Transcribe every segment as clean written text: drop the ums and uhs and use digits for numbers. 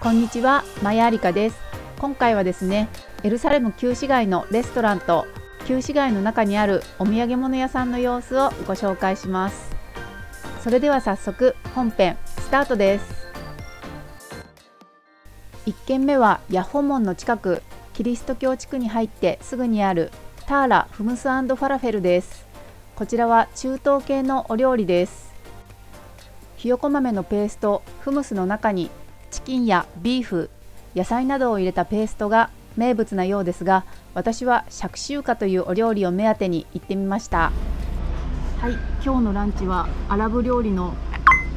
こんにちは、マヤアリカです。今回はですね、エルサレム旧市街のレストランと旧市街の中にあるお土産物屋さんの様子をご紹介します。それでは早速本編スタートです。1軒目はヤッホ門の近く、キリスト教地区に入ってすぐにあるターラフムス&ファラフェルです。こちらは中東系のお料理です。ひよこ豆のペースト、フムスの中にチキンやビーフ、野菜などを入れたペーストが名物なようですが、私はシャクシューカというお料理を目当てに行ってみました。はい、今日のランチはアラブ料理の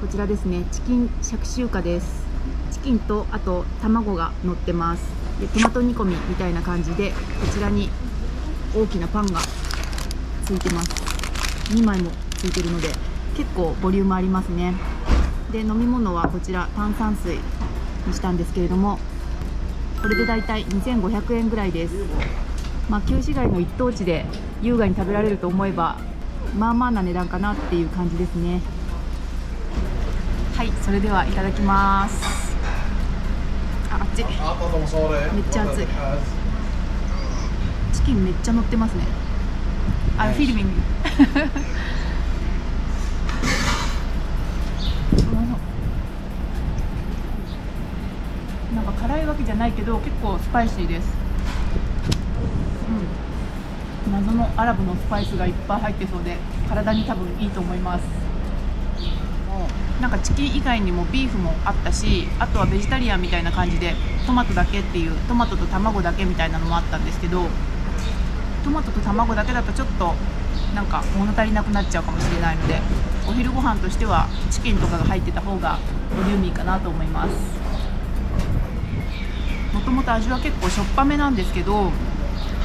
こちらですね、チキンシャクシューカです。チキンとあと卵が乗ってます。でトマト煮込みみたいな感じで、こちらに大きなパンがついてます。2枚もついてるので結構ボリュームありますね。で飲み物はこちら炭酸水にしたんですけれども、これでだいたい2500円ぐらいです。旧市街の一等地で優雅に食べられると思えばまあまあな値段かなっていう感じですね。はい、それではいただきます。あっちめっちゃ熱い。チキンめっちゃ乗ってますね。フィルミングなんか辛いわけじゃないけど結構スパイシーです。謎のアラブのスパイスがいっぱい入ってそうで体に多分いいと思います。なんかチキン以外にもビーフもあったし、あとはベジタリアンみたいな感じでトマトだけっていう、トマトと卵だけみたいなのもあったんですけど、トマトと卵だけだとちょっとなんか物足りなくなっちゃうかもしれないので、お昼ご飯としてはチキンとかが入ってた方がボリューミーかなと思います。もともと味は結構しょっぱめなんですけど、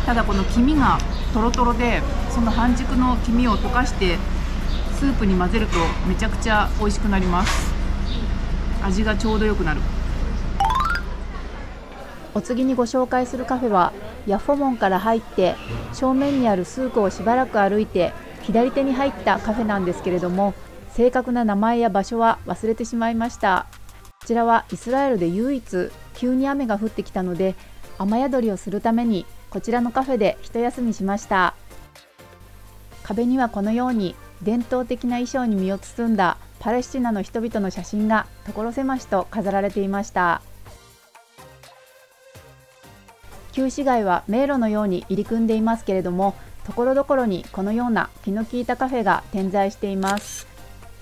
ただこの黄身がトロトロで、その半熟の黄身を溶かしてスープに混ぜるとめちゃくちゃ美味しくなります。味がちょうどよくなる。お次にご紹介するカフェはヤッホ門から入って正面にあるスークをしばらく歩いて左手に入ったカフェなんですけれども、正確な名前や場所は忘れてしまいました。こちらはイスラエルで唯一急に雨が降ってきたので、雨宿りをするためにこちらのカフェで一休みしました。壁にはこのように伝統的な衣装に身を包んだパレスチナの人々の写真が所狭しと飾られていました。旧市街は迷路のように入り組んでいますけれども、ところどころにこのような気の利いたカフェが点在しています。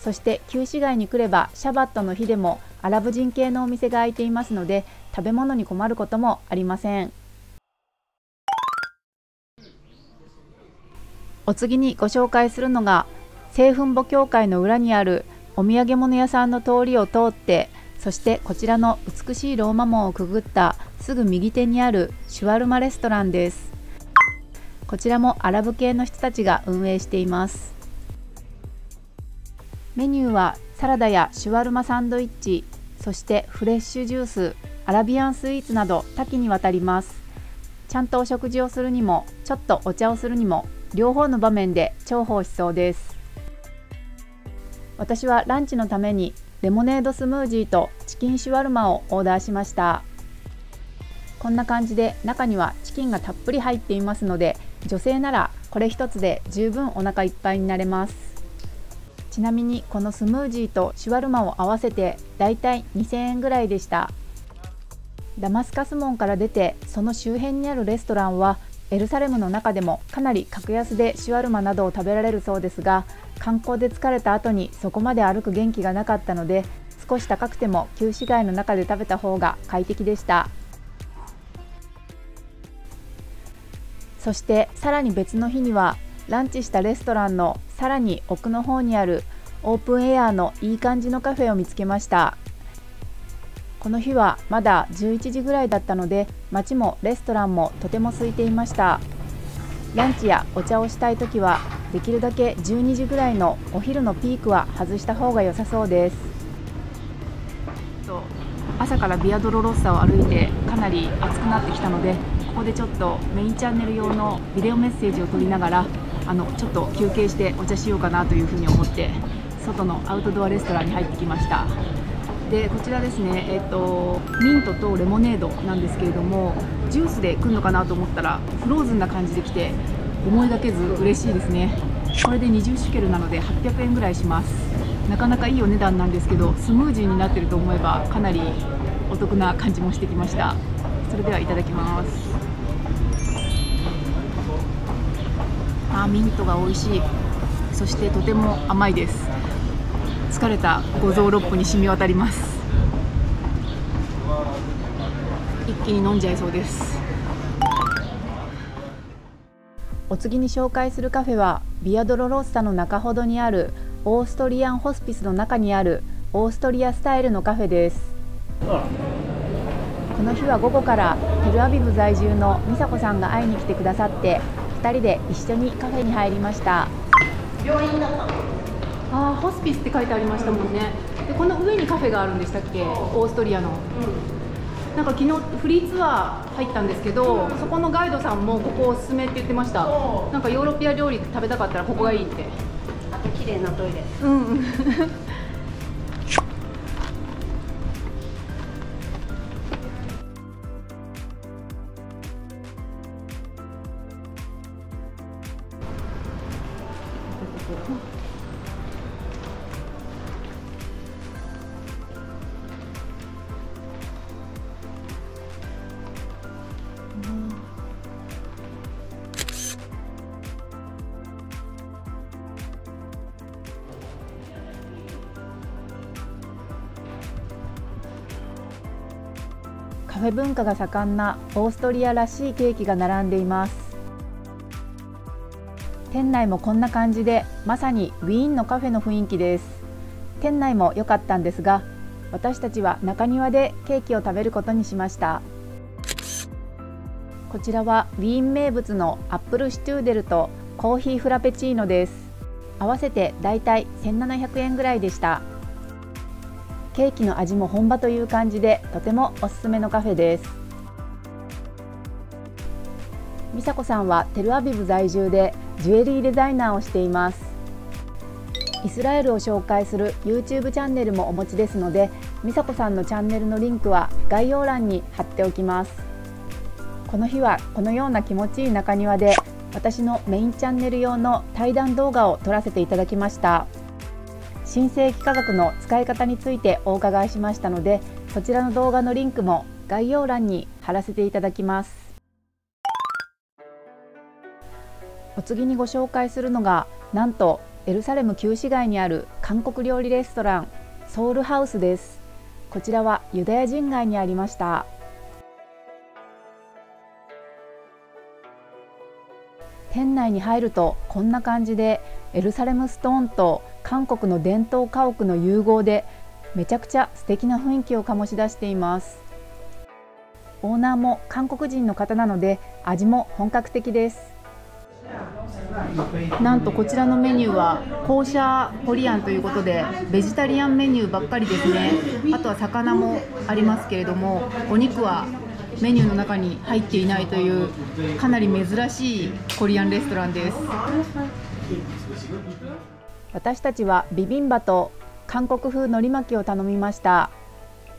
そして旧市街に来ればシャバットの日でもアラブ人系のお店が開いていますので、食べ物に困ることもありません。お次にご紹介するのが聖墳墓教会の裏にあるお土産物屋さんの通りを通って、そしてこちらの美しいローマ門をくぐったすぐ右手にあるシュワルマレストランです。こちらもアラブ系の人たちが運営しています。メニューはサラダやシュワルマサンドイッチ、そしてフレッシュジュース、アラビアンスイーツなど多岐にわたります。ちゃんとお食事をするにもちょっとお茶をするにも両方の場面で重宝しそうです。私はランチのためにレモネードスムージーとチキンシュワルマをオーダーしました。こんな感じで中にはチキンがたっぷり入っていますので、女性ならこれ一つで十分お腹いっぱいになれます。ちなみにこのスムージーとシュワルマを合わせてだいたい2000円ぐらいでした。ダマスカス門から出てその周辺にあるレストランはエルサレムの中でもかなり格安でシュワルマなどを食べられるそうですが、観光で疲れた後にそこまで歩く元気がなかったので、少し高くても旧市街の中で食べた方が快適でした。そしてさらに別の日にはランチしたレストランのさらに奥の方にあるオープンエアのいい感じのカフェを見つけました。この日はまだ11時ぐらいだったので、街もレストランもとても空いていました。ランチやお茶をしたいときはできるだけ12時ぐらいのお昼のピークは外した方が良さそうです。朝からビアドロロッサを歩いてかなり暑くなってきたので、ここでちょっとメインチャンネル用のビデオメッセージを撮りながらちょっと休憩してお茶しようかなというふうに思って外のアウトドアレストランに入ってきました。でこちらですね、ミントとレモネードなんですけれども、ジュースで来るのかなと思ったらフローズンな感じで来て、思いがけず嬉しいですね。これで20シュケルなので800円ぐらいします。なかなかいいお値段なんですけど、スムージーになってると思えばかなりお得な感じもしてきました。それではいただきます。ミントが美味しい。そしてとても甘いです。疲れた五臓六腑に染み渡ります。一気に飲んじゃいそうです。お次に紹介するカフェはビアドロロッサの中ほどにあるオーストリアンホスピスの中にあるオーストリアスタイルのカフェです。この日は午後からテルアビブ在住の美佐子さんが会いに来てくださって、2人で一緒にカフェに入りました。病院だったの。ホスピスって書いてありましたもんね。でこの上にカフェがあるんでしたっけ、オーストリアの。なんか昨日フリーツアー入ったんですけど、そこのガイドさんもここおすすめって言ってました。なんかヨーロピア料理食べたかったらここがいいって。あと綺麗なトイレ。カフェ文化が盛んなオーストリアらしいケーキが並んでいます。店内もこんな感じで、まさにウィーンのカフェの雰囲気です。店内も良かったんですが、私たちは中庭でケーキを食べることにしました。こちらはウィーン名物のアップルシュトゥーデルとコーヒーフラペチーノです。合わせてだいたい1700円ぐらいでした。ケーキの味も本場という感じで、とてもおすすめのカフェです。美佐子さんはテルアビブ在住でジュエリーデザイナーをしています。イスラエルを紹介する YouTube チャンネルもお持ちですので、美佐子さんのチャンネルのリンクは概要欄に貼っておきます。この日はこのような気持ちいい中庭で、私のメインチャンネル用の対談動画を撮らせていただきました。新世紀科学の使い方についてお伺いしましたので、そちらの動画のリンクも概要欄に貼らせていただきます。お次にご紹介するのが、なんとエルサレム旧市街にある韓国料理レストランソウルハウスです。こちらはユダヤ人街にありました。店内に入るとこんな感じで、エルサレムストーンと韓国の伝統家屋の融合で、めちゃくちゃ素敵な雰囲気を醸し出しています。オーナーも韓国人の方なので、味も本格的です。なんとこちらのメニューはコーシャーコリアンということで、ベジタリアンメニューばっかりですね。あとは魚もありますけれども、お肉はメニューの中に入っていないという、かなり珍しいコリアンレストランです。私たちはビビンバと韓国風海苔巻きを頼みました。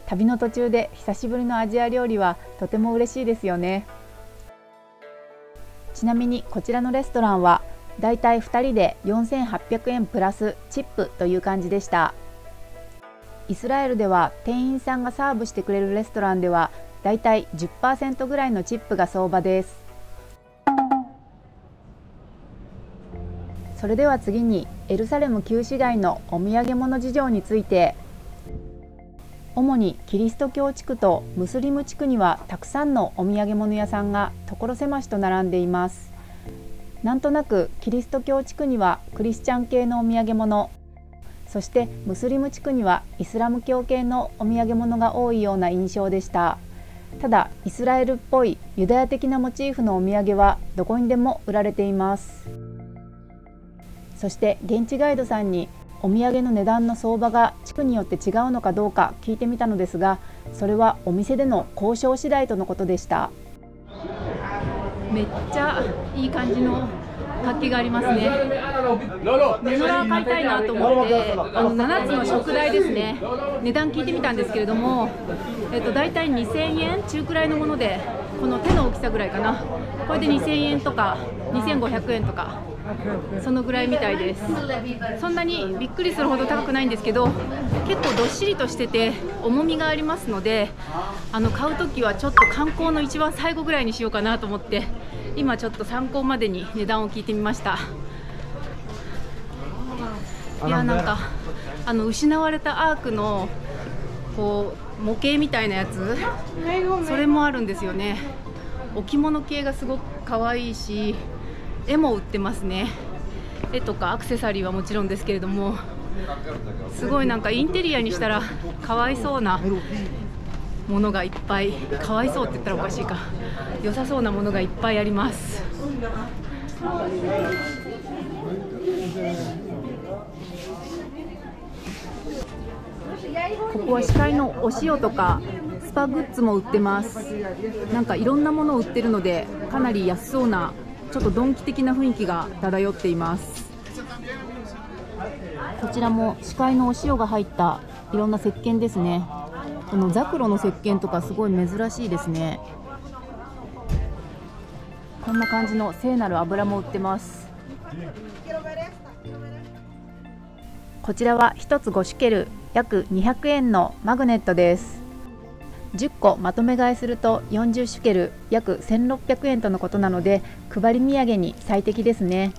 旅の途中で久しぶりのアジア料理はとても嬉しいですよね。ちなみにこちらのレストランはだいたい2人で4800円プラスチップという感じでした。イスラエルでは店員さんがサーブしてくれるレストランではだいたい 10% ぐらいのチップが相場です。それでは次にエルサレム旧市街のお土産物事情について。主にキリスト教地区とムスリム地区にはたくさんのお土産物屋さんが所狭しと並んでいます。なんとなくキリスト教地区にはクリスチャン系のお土産物、そしてムスリム地区にはイスラム教系のお土産物が多いような印象でした。ただイスラエルっぽいユダヤ的なモチーフのお土産はどこにでも売られています。そして現地ガイドさんにお土産の値段の相場が地区によって違うのかどうか聞いてみたのですが、それはお店での交渉次第とのことでした。めっちゃいい感じの活気がありますね。布買いたいなと思って、7つの食材ですね、値段聞いてみたんですけれども、だいたい2000円中くらいのもので、この手の大きさぐらいかな、これで2000円とか2500円とか、そのぐらいみたいです。そんなにびっくりするほど高くないんですけど、結構どっしりとしてて重みがありますので、買うときはちょっと観光の一番最後ぐらいにしようかなと思って、今ちょっと参考までに値段を聞いてみました。いや、なんか失われたアークのこう模型みたいなやつ、それもあるんですよね。置物系がすごく可愛いし、絵も売ってますね。絵とかアクセサリーはもちろんですけれども、すごいなんかインテリアにしたらかわいそうなものがいっぱい、かわいそうって言ったらおかしいか、良さそうなものがいっぱいあります。ここは歯科医のお塩とかスパグッズも売ってます。なんかいろんなものを売ってるので、かなり安そうな、ちょっとドンキ的な雰囲気が漂っています。こちらも歯科医のお塩が入ったいろんな石鹸ですね。このザクロの石鹸とかすごい珍しいですね。こんな感じの聖なる油も売ってます。こちらは1つ5シュケル、約200円のマグネットです。10個まとめ買いすると40シュケル、約1600円とのことなので、配り土産に最適ですね。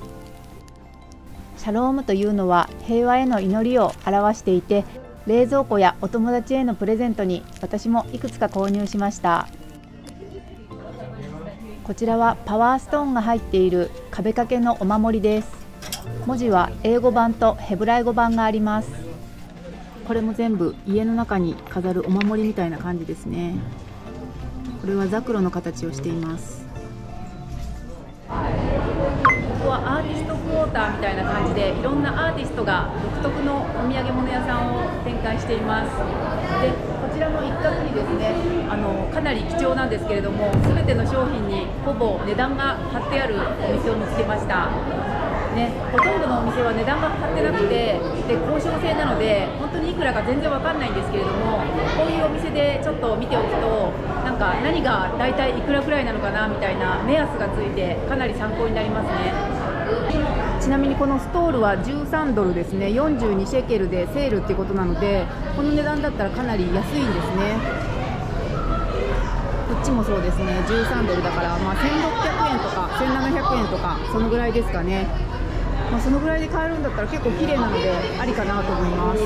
シャロームというのは平和への祈りを表していて、冷蔵庫やお友達へのプレゼントに私もいくつか購入しました。こちらはパワーストーンが入っている壁掛けのお守りです。文字は英語版とヘブライ語版があります。これも全部家の中に飾るお守りみたいな感じですね。これはザクロの形をしています。ここはアーティストクォーターみたいな感じで、いろんなアーティストが独特のお土産物屋さんを展開しています。で、こちらの一角にですね、かなり貴重なんですけれども、全ての商品にほぼ値段が貼ってあるお店を見つけました。ね、ほとんどのお店は値段が貼ってなくて、で交渉制なので本当にいくらか全然わかんないんですけれども、こういうお店でちょっと見ておくと、なんか何が大体いくらくらいなのかなみたいな目安がついて、かなり参考になりますね。ちなみにこのストールは13ドルですね。42シェケルでセールっていうことなので、この値段だったらかなり安いんですね。こっちもそうですね、13ドルだから、1600円とか1700円とかそのぐらいですかね。そのぐらいで買えるんだったら結構綺麗なのでありかなと思います。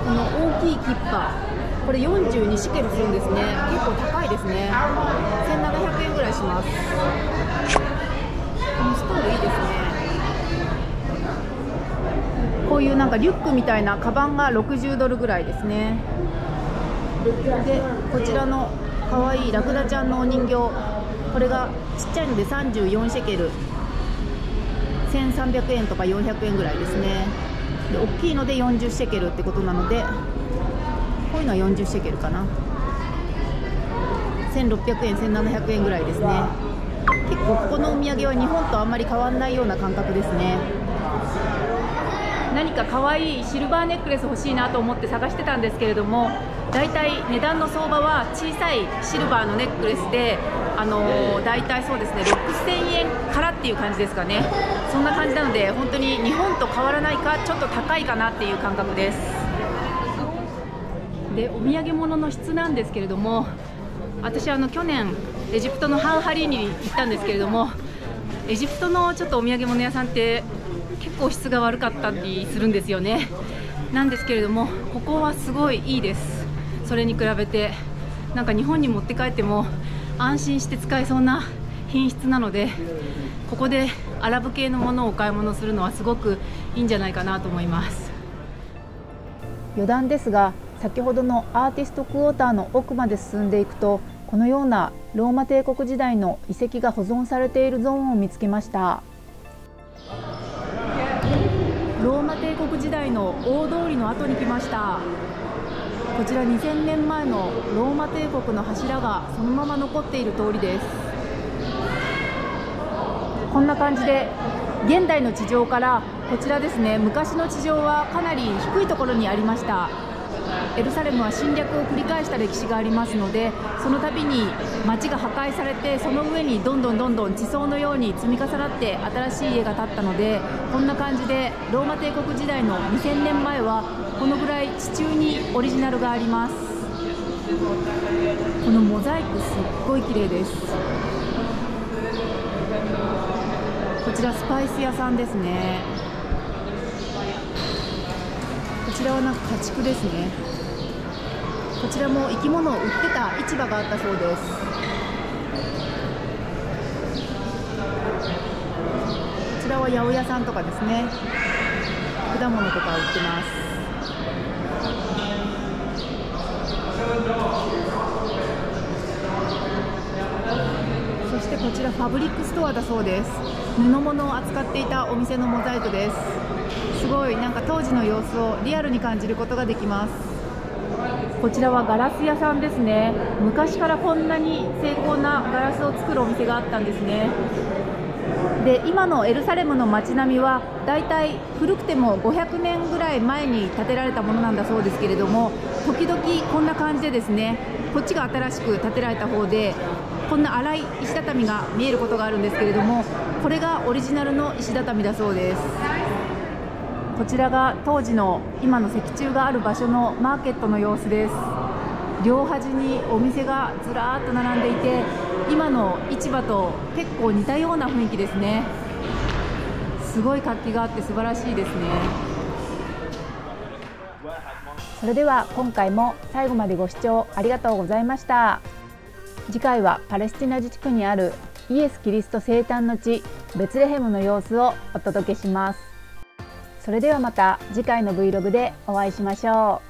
この大きいキッパ、これ42シケルするんですね。結構高いですね。1700円ぐらいします。このストールいいですね。こういうなんかリュックみたいなカバンが60ドルぐらいですね。で、こちらのかわいいラクダちゃんのお人形、これがちっちゃいので34シェケル、1300円とか400円ぐらいですね。で、大きいので40シェケルってことなので、こういうのは40シェケルかな。1600円、1700円ぐらいですね。結構ここのお土産は日本とあんまり変わんないような感覚ですね。何か可愛いシルバーネックレス欲しいなと思って探してたんですけれども、だいたい値段の相場は小さいシルバーのネックレスで、だいたいそうですね、6000円からっていう感じですかね。そんな感じなので、本当に日本と変わらないか、ちょっと高いかなっていう感覚です。で、お土産物の質なんですけれども、私去年エジプトのハンハリーに行ったんですけれども、エジプトのちょっとお土産物屋さんって結構質が悪かったりするんですよね。なんですけれども、ここはすごいいいです。それに比べてなんか日本に持って帰っても安心して使えそうな品質なので、ここでアラブ系のものをお買い物するのはすごくいいんじゃないかなと思います。余談ですが、先ほどのアーティストクォーターの奥まで進んでいくと、このようなローマ帝国時代の遺跡が保存されているゾーンを見つけました。ローマ帝国時代の大通りの後に来ました。こちら2000年前のローマ帝国の柱がそのまま残っている通りです。こんな感じで現代の地上からこちらですね、昔の地上はかなり低いところにありました。エルサレムは侵略を繰り返した歴史がありますので、その度に町が破壊されて、その上にどんどん地層のように積み重なって新しい家が建ったので、こんな感じでローマ帝国時代の2000年前はこのぐらい地中にオリジナルがあります。このモザイクすっごい綺麗です。こちらスパイス屋さんですね。こちらはなんか家畜ですね。こちらも生き物を売ってた市場があったそうです。こちらは八百屋さんとかですね。果物とか売ってます。そしてこちらファブリックストアだそうです。布物を扱っていたお店のモザイクです。すごいなんか当時の様子をリアルに感じることができます。こちらはガラス屋さんですね。昔からこんなに精巧なガラスを作るお店があったんですね。で、今のエルサレムの街並みはだいたい古くても500年ぐらい前に建てられたものなんだそうですけれども、時々こんな感じでですね、こっちが新しく建てられた方でこんな粗い石畳が見えることがあるんですけれども、これがオリジナルの石畳だそうです。こちらが当時の今の石柱がある場所のマーケットの様子です。両端にお店がずらーっと並んでいて、今の市場と結構似たような雰囲気ですね。すごい活気があって素晴らしいですね。それでは今回も最後までご視聴ありがとうございました。次回はパレスチナ自治区にあるイエス・キリスト生誕の地ベツレヘムの様子をお届けします。それではまた次回の Vlog でお会いしましょう。